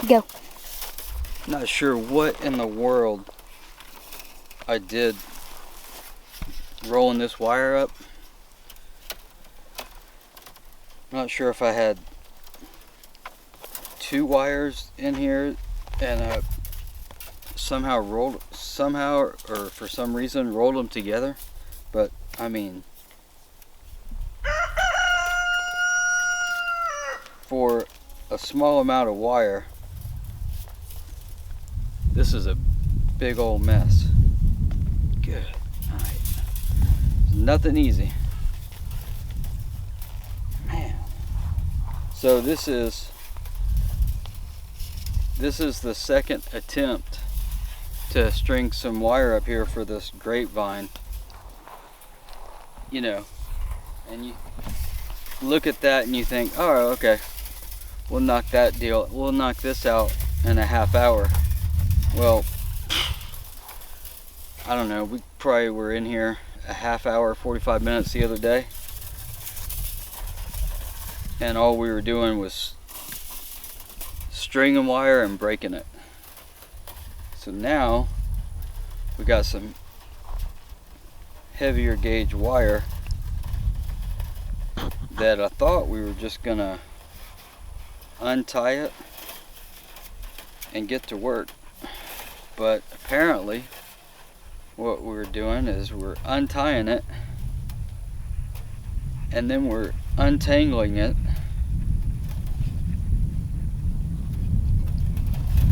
Go. Not sure what in the world I did rolling this wire up. Not sure if I had 2 wires in here and I somehow or for some reason rolled them together, but I mean, for a small amount of wire, this is a big old mess. Good night. Nothing easy. Man. So this is the second attempt to string some wire up here for this grapevine. You know, and you look at that and you think, oh, okay, we'll knock this out in a half hour. Well, I don't know, we probably were in here a half hour, 45 minutes the other day, and all we were doing was stringing wire and breaking it. So now we got some heavier gauge wire that I thought we were just gonna untie it and get to work, but apparently what we're doing is we're untying it and then we're untangling it,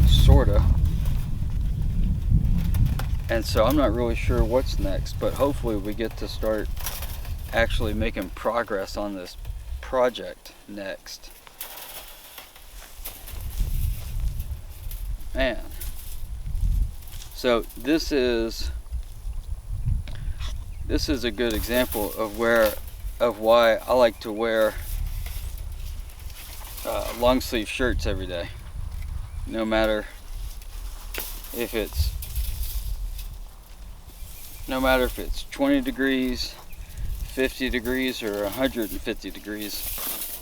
sorta. And so I'm not really sure what's next, but hopefully we get to start actually making progress on this project next. Man. So this is a good example of why I like to wear long sleeve shirts every day, no matter if it's 20 degrees, 50 degrees, or 150 degrees,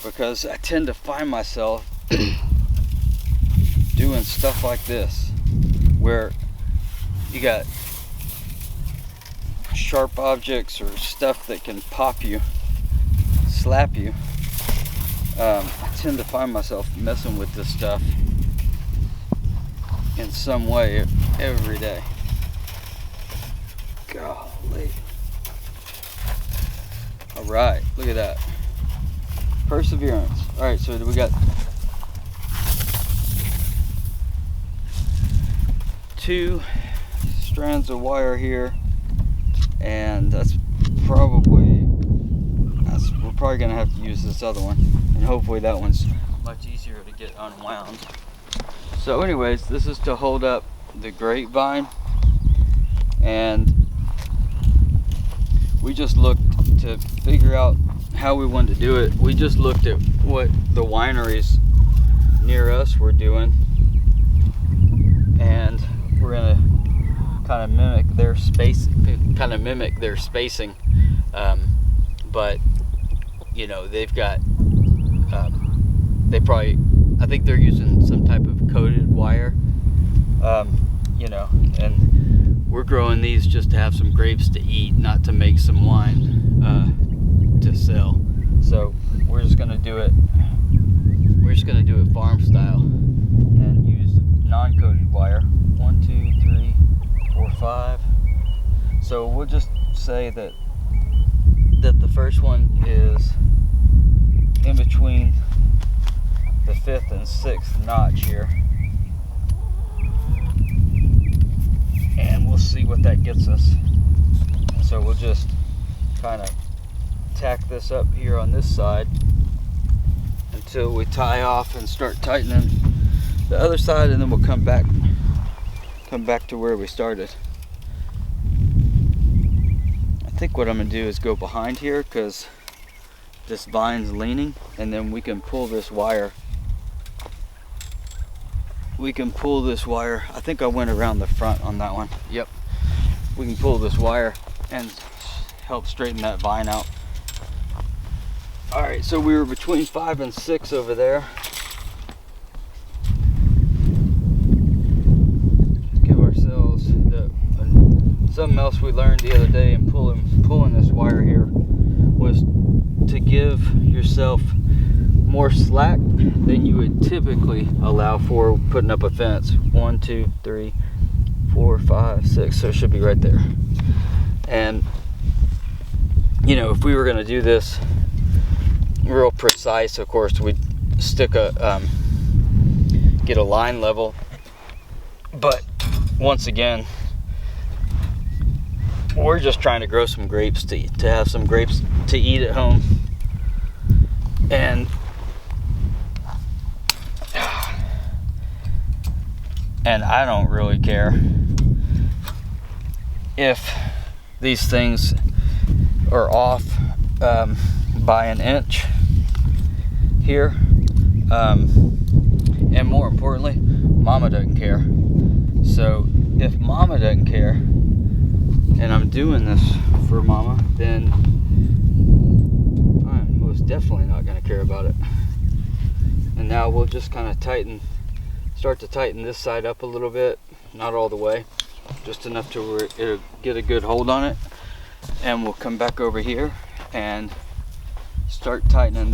because I tend to find myself doing stuff like this where you got sharp objects or stuff that can pop you, slap you. I tend to find myself messing with this stuff in some way every day. Golly. Alright, look at that. Perseverance. Alright, so we got 2 strands of wire here, and we're probably gonna have to use this other one, and hopefully that one's much easier to get unwound. So anyways, this is to hold up the grapevine, and we just looked to figure out how we wanted to do it. We just looked at what the wineries near us were doing, and we're gonna kind of mimic their spacing, but you know, they've got I think they're using some type of coated wire, you know, and we're growing these just to have some grapes to eat, not to make some wine to sell. So we're just gonna do it farm style and use non-coated wire. 1, 2, 3, 4, 5. So we'll just say that the first one is in between the 5th and 6th notch here, and we'll see what that gets us. So we'll just kind of tack this up here on this side until we tie off and start tightening the other side, and then we'll come back to where we started. I think what I'm gonna do is go behind here because this vine's leaning, and then we can pull this wire. I think I went around the front on that one. Yep. We can pull this wire and help straighten that vine out. All right, so we were between 5 and 6 over there. something else we learned the other day in pulling this wire here was to give yourself more slack than you would typically allow for putting up a fence. 1, 2, 3, 4, 5, 6. So it should be right there. And you know, if we were going to do this real precise, of course, we'd stick get a line level. But once again, we're just trying to grow some grapes to have some grapes to eat at home. And I don't really care if these things are off by an inch here, and more importantly, Mama doesn't care. So if Mama doesn't care and I'm doing this for Mama, then I'm most definitely not going to care about it. And now we'll just kind of start to tighten this side up a little bit, not all the way, just enough to where it'll get a good hold on it. And we'll come back over here and start tightening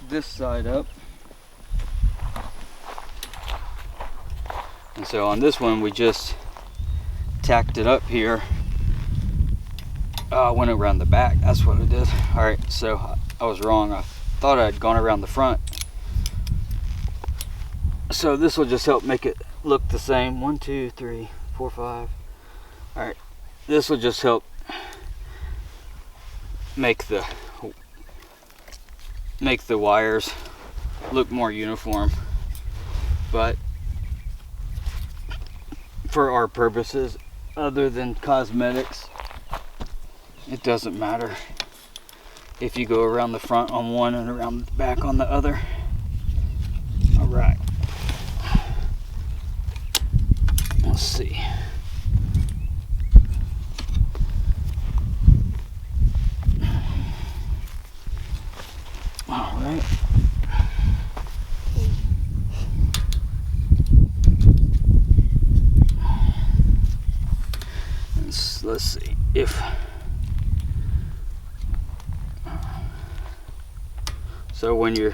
this side up. And so on this one, we just tacked it up here. I went around the back, that's what I did. All right, so I was wrong. I thought I had gone around the front. So this will just help make it look the same. 1, 2, 3, 4, 5. All right, this will just help make the wires look more uniform. But for our purposes, other than cosmetics, it doesn't matter if you go around the front on one and around the back on the other. All right, let's see. All right. Let's see if so when you're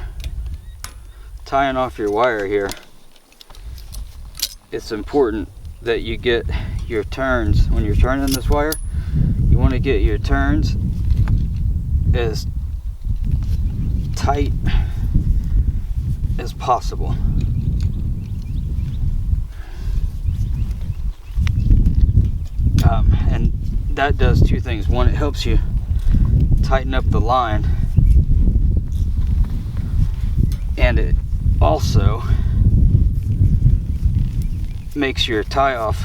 tying off your wire here, it's important that you get your turns. When you're turning this wire, you want to get your turns as tight as possible. And that does two things. One, it helps you tighten up the line, and it also makes your tie off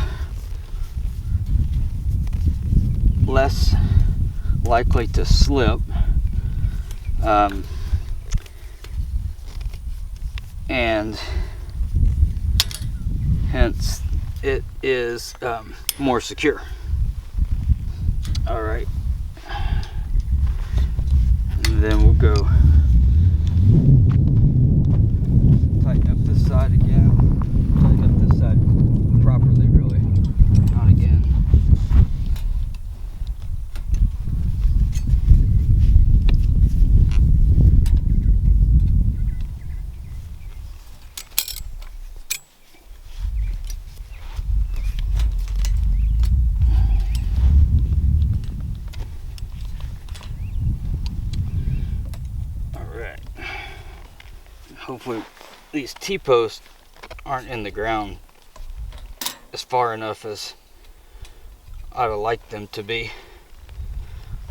less likely to slip, and hence it is more secure. All right, and then we'll go tighten up this side again. Tighten up this side properly, really, not again. Hopefully these T-posts aren't in the ground as far enough as I'd have liked them to be,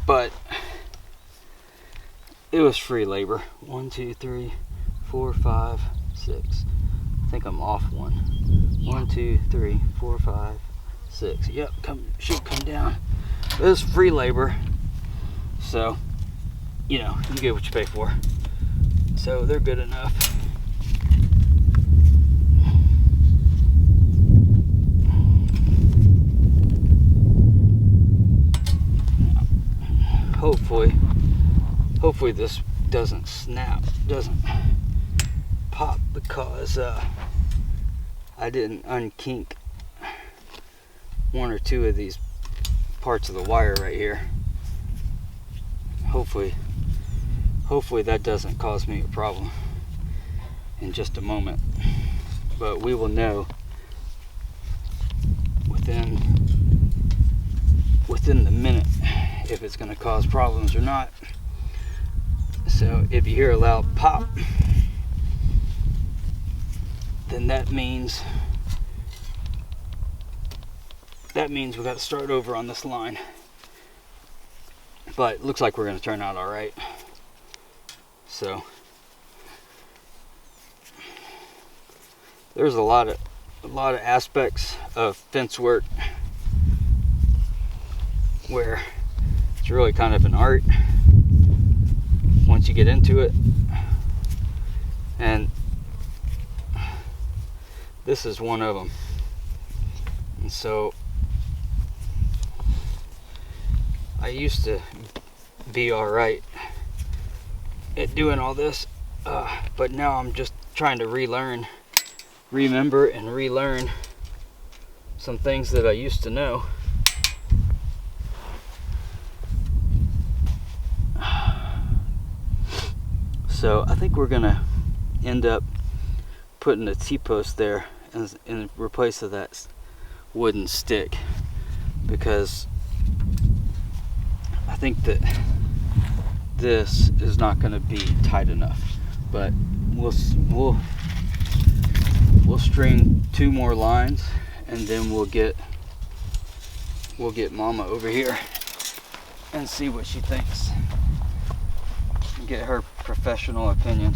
but it was free labor. 1, 2, 3, 4, 5, 6. I think I'm off one. 1, 2, 3, 4, 5, 6. Yep, should come down. But it's free labor, so you know, you get what you pay for. So they're good enough. Hopefully this doesn't snap, doesn't pop, because I didn't unkink one or two of these parts of the wire right here. Hopefully that doesn't cause me a problem in just a moment, but we will know within the minute if it's going to cause problems or not. So if you hear a loud pop, then that means we got to start over on this line. But it looks like we're going to turn out all right. So there's a lot of aspects of fence work where it's really kind of an art once you get into it, and this is one of them. And so I used to be all right at doing all this, but now I'm just trying to remember and relearn some things that I used to know. So I think we're gonna end up putting a T-post there in replace of that wooden stick, because I think that this is not going to be tight enough. But we'll string 2 more lines, and then we'll get Mama over here and see what she thinks. Get her professional opinion.